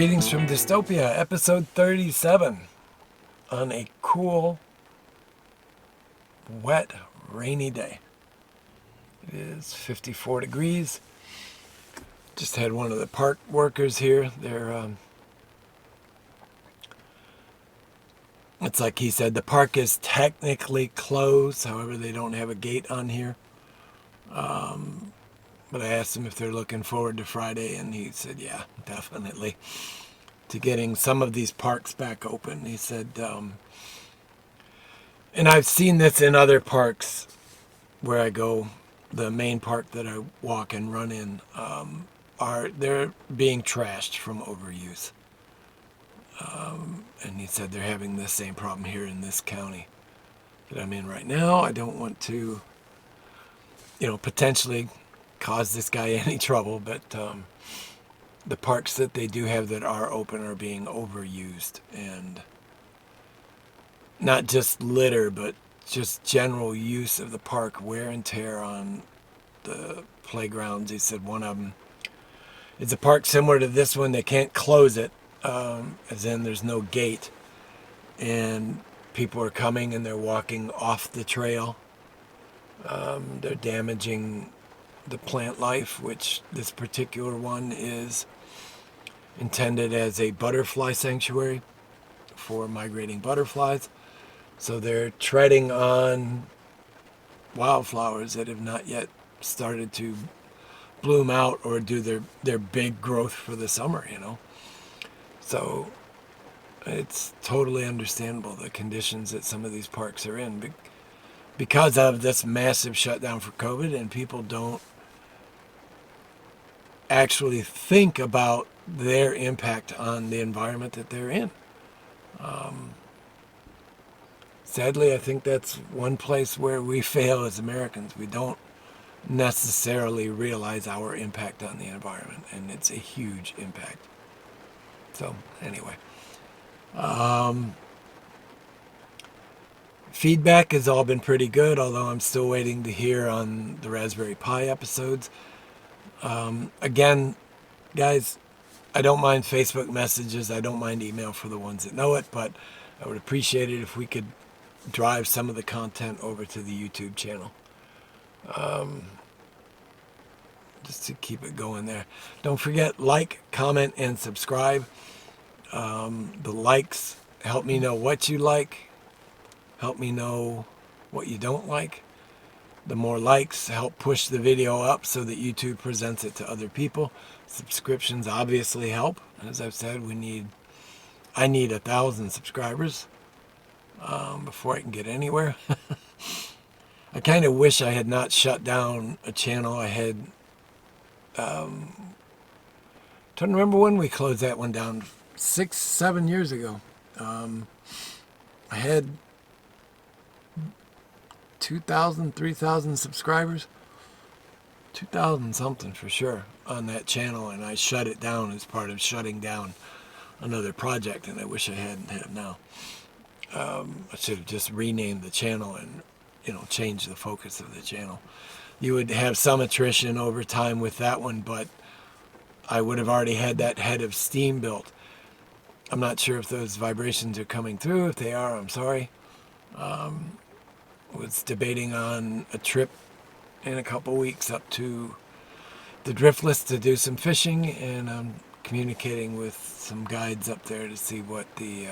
Greetings from Dystopia, episode 37, on a cool, wet, rainy day. It is 54 degrees. Just had one of the park workers here. It's like he said, the park is technically closed. However, they don't have a gate on here. But I asked him if they're looking forward to Friday, and he said, yeah, definitely, to getting some of these parks back open. He said, and I've seen this in other parks where I go, the main park that I walk and run in, they're being trashed from overuse. And he said they're having the same problem here in this county that I'm in right now. I don't want to, potentially cause this guy any trouble, but the parks that they do have that are open are being overused, and not just litter, but just general use of the park, wear and tear on the playgrounds. He said one of them, it's a park similar to this one. They can't close it, as in there's no gate, and people are coming and they're walking off the trail. They're damaging the plant life, which this particular one is intended as a butterfly sanctuary for migrating butterflies. So they're treading on wildflowers that have not yet started to bloom out or do their big growth for the summer, So it's totally understandable the conditions that some of these parks are in because of this massive shutdown for COVID, and people don't actually think about their impact on the environment that they're in. Sadly, I think that's one place where we fail as Americans. We don't necessarily realize our impact on the environment, and it's a huge impact. So anyway, feedback has all been pretty good, although I'm still waiting to hear on the Raspberry Pi episodes. Again, guys, I don't mind Facebook messages. I don't mind email for the ones that know it, but I would appreciate it if we could drive some of the content over to the YouTube channel. Just to keep it going there. Don't forget, like, comment, and subscribe. The likes help me know what you like, help me know what you don't like. The more likes help push the video up so that YouTube presents it to other people. Subscriptions obviously help. As I've said, I need 1,000 subscribers before I can get anywhere. I kind of wish I had not shut down a channel. I had, trying to remember when we closed that one down, 6-7 years ago. I had 2,000, 3,000 subscribers, 2,000 something for sure on that channel, and I shut it down as part of shutting down another project, and I wish I hadn't have now. I should have just renamed the channel and changed the focus of the channel. You would have some attrition over time with that one, but I would have already had that head of steam built. I'm not sure if those vibrations are coming through. If they are, I'm sorry. Was debating on a trip in a couple weeks up to the Driftless to do some fishing, and I'm communicating with some guides up there to see what the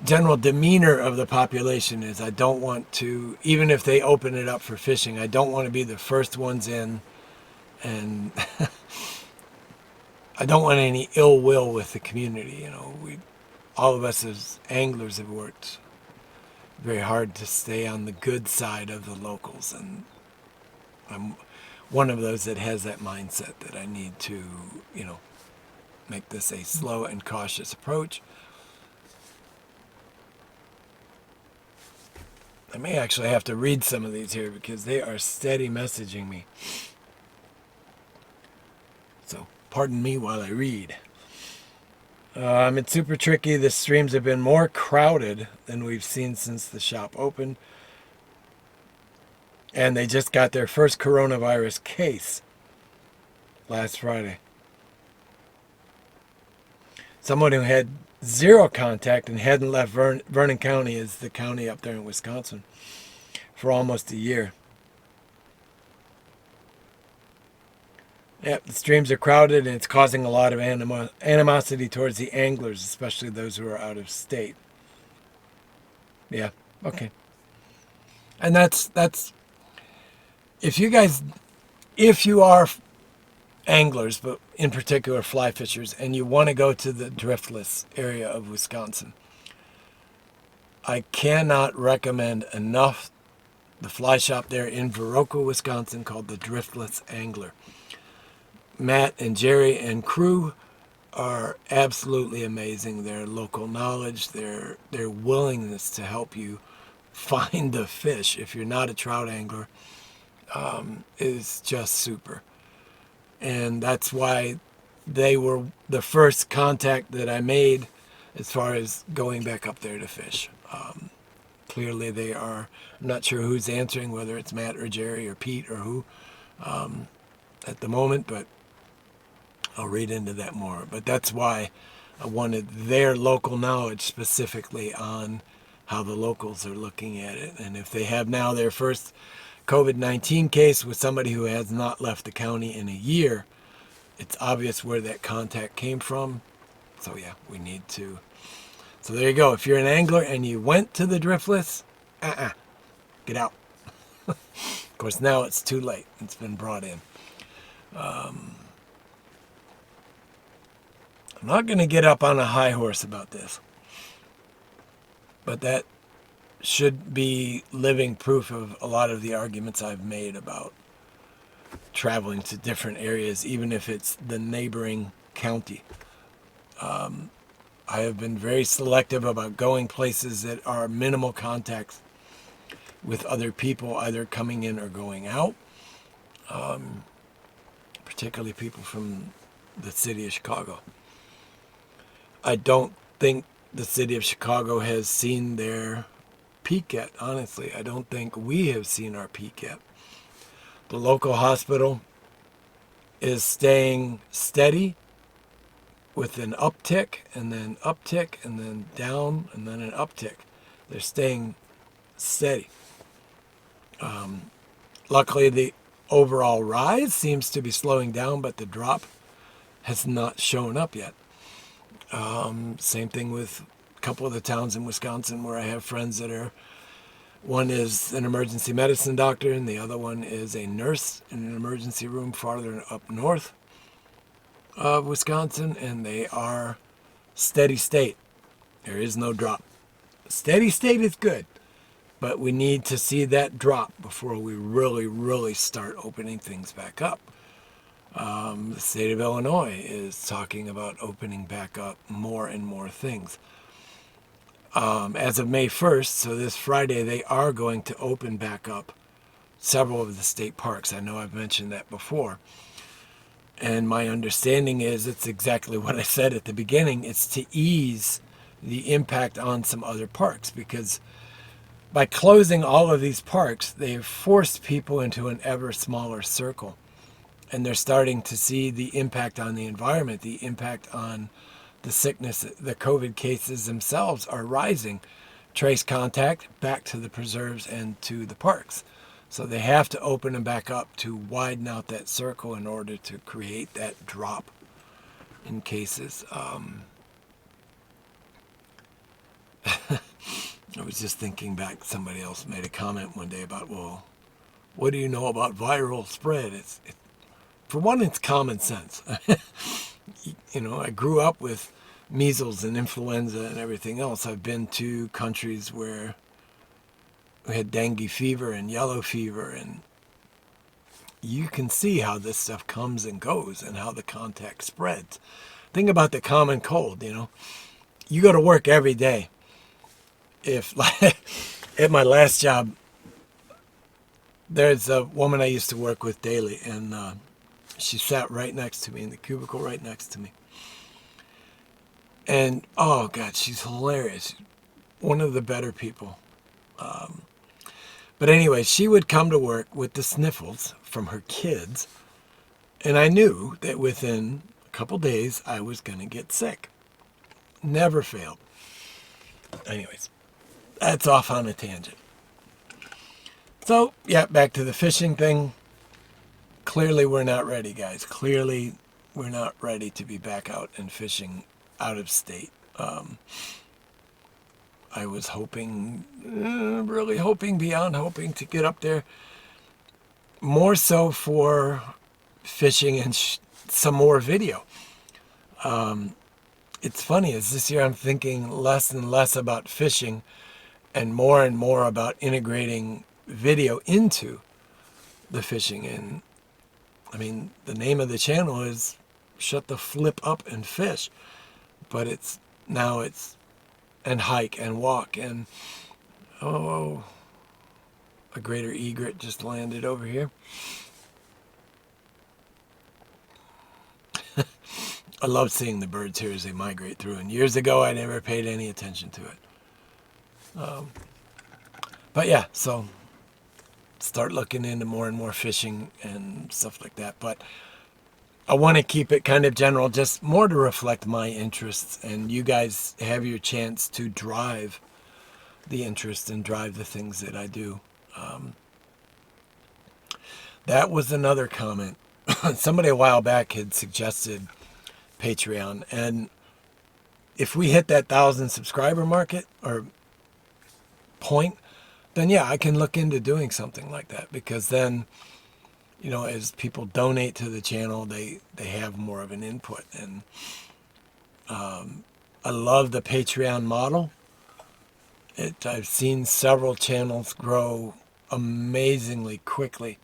general demeanor of the population is. I don't want to, even if they open it up for fishing, I don't want to be the first ones in, and I don't want any ill will with the community. All of us as anglers have worked very hard to stay on the good side of the locals, and I'm one of those that has that mindset that I need to, make this a slow and cautious approach. I may actually have to read some of these here because they are steady messaging me. So pardon me while I read. It's super tricky. The streams have been more crowded than we've seen since the shop opened. And they just got their first coronavirus case last Friday. someone who had zero contact and hadn't left Vernon County, is the county up there in Wisconsin, for almost a year. Yep, the streams are crowded and it's causing a lot of animosity towards the anglers, especially those who are out of state. Yeah, okay. And that's if you are anglers, but in particular fly fishers, and you want to go to the driftless area of Wisconsin, I cannot recommend enough the fly shop there in Viroqua, Wisconsin, called the Driftless Angler. Matt and Jerry and crew are absolutely amazing. Their local knowledge, their willingness to help you find the fish if you're not a trout angler, is just super. And that's why they were the first contact that I made as far as going back up there to fish. Clearly they are, I'm not sure who's answering, whether it's Matt or Jerry or Pete or who at the moment, but I'll read into that more. But that's why I wanted their local knowledge specifically on how the locals are looking at it. And if they have now their first COVID-19 case with somebody who has not left the county in a year, it's obvious where that contact came from. So yeah, we need to. So there you go. If you're an angler and you went to the driftless, get out. Of course, now it's too late. It's been brought in. I'm not going to get up on a high horse about this, but that should be living proof of a lot of the arguments I've made about traveling to different areas, even if it's the neighboring county. I have been very selective about going places that are minimal contacts with other people, either coming in or going out, particularly people from the city of Chicago. I don't think the city of Chicago has seen their peak yet, honestly. I don't think we have seen our peak yet. The local hospital is staying steady with an uptick and then down and then an uptick. They're staying steady. Luckily, the overall rise seems to be slowing down, but the drop has not shown up yet. Same thing with a couple of the towns in Wisconsin where I have friends that are, one is an emergency medicine doctor and the other one is a nurse in an emergency room farther up north of Wisconsin, and they are steady state. There is no drop. Steady state is good, but we need to see that drop before we really start opening things back up. The state of Illinois is talking about opening back up more and more things. As of May 1st, so this Friday, they are going to open back up several of the state parks. I know I've mentioned that before. And my understanding is it's exactly what I said at the beginning. It's to ease the impact on some other parks, because by closing all of these parks, they've forced people into an ever smaller circle. And they're starting to see the impact on the environment, the impact on the sickness. The COVID cases themselves are rising. Trace contact back to the preserves and to the parks. So they have to open them back up to widen out that circle in order to create that drop in cases. I was just thinking back, somebody else made a comment one day about, well, what do you know about viral spread? For one, it's common sense. You know, I grew up with measles and influenza and everything else. I've been to countries where we had dengue fever and yellow fever, and you can see how this stuff comes and goes and how the contact spreads. Think about the common cold, you know. You go to work every day. If, like, at my last job, there's a woman I used to work with daily, and she sat right next to me in the cubicle right next to me. And, oh, God, she's hilarious. One of the better people. But anyway, she would come to work with the sniffles from her kids, and I knew that within a couple days I was going to get sick. Never failed. Anyways, that's off on a tangent. So, yeah, back to the fishing thing. Clearly, we're not ready, guys. Clearly, we're not ready to be back out and fishing out of state. I was hoping, really hoping, beyond hoping, to get up there. More so for fishing and some more video. It's funny, as this year I'm thinking less and less about fishing and more about integrating video into the fishing. And I mean, the name of the channel is Shut the Flip Up and Fish, but it's and hike and walk. And oh, a greater egret just landed over here. I love seeing the birds here as they migrate through. And years ago, I never paid any attention to it. But yeah, so start looking into more and more fishing and stuff like that. But I want to keep it kind of general, just more to reflect my interests. And you guys have your chance to drive the interest and drive the things that I do. That was another comment. Somebody a while back had suggested Patreon, and if we hit that 1,000 subscriber market or point, then yeah, I can look into doing something like that, because then, you know, as people donate to the channel, they have more of an input. And I love the Patreon model. I've seen several channels grow amazingly quickly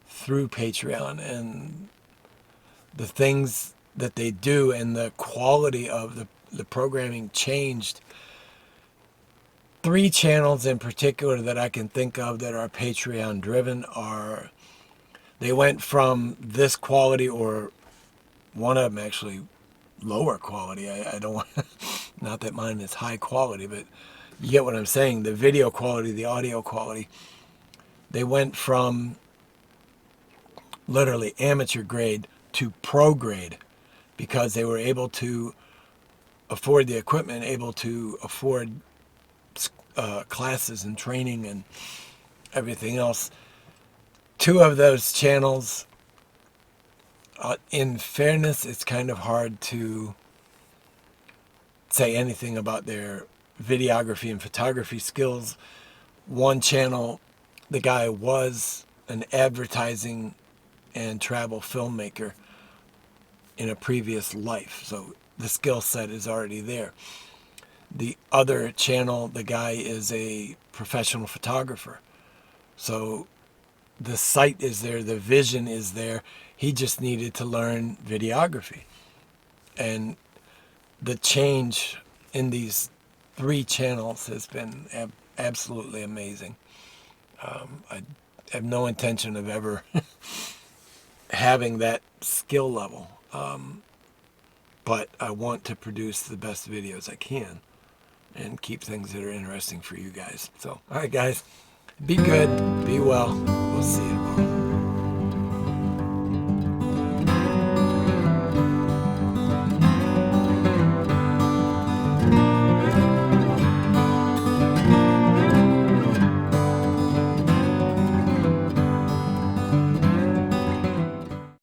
through Patreon, and the things that they do and the quality of the programming changed. 3 channels in particular that I can think of that are Patreon driven they went from this quality, or one of them actually lower quality. I don't want, not that mine is high quality, but you get what I'm saying. The video quality, the audio quality, they went from literally amateur grade to pro grade, because they were able to afford the equipment, able to afford classes and training and everything else. 2 of those channels, in fairness, it's kind of hard to say anything about their videography and photography skills. One channel, the guy was an advertising and travel filmmaker in a previous life, so the skill set is already there. The other channel, the guy is a professional photographer, so the sight is there, the vision is there. He just needed to learn videography. And the change in these 3 channels has been absolutely amazing. I have no intention of ever having that skill level. But I want to produce the best videos I can and keep things that are interesting for you guys. So, all right, guys, be good, be well. We'll see you.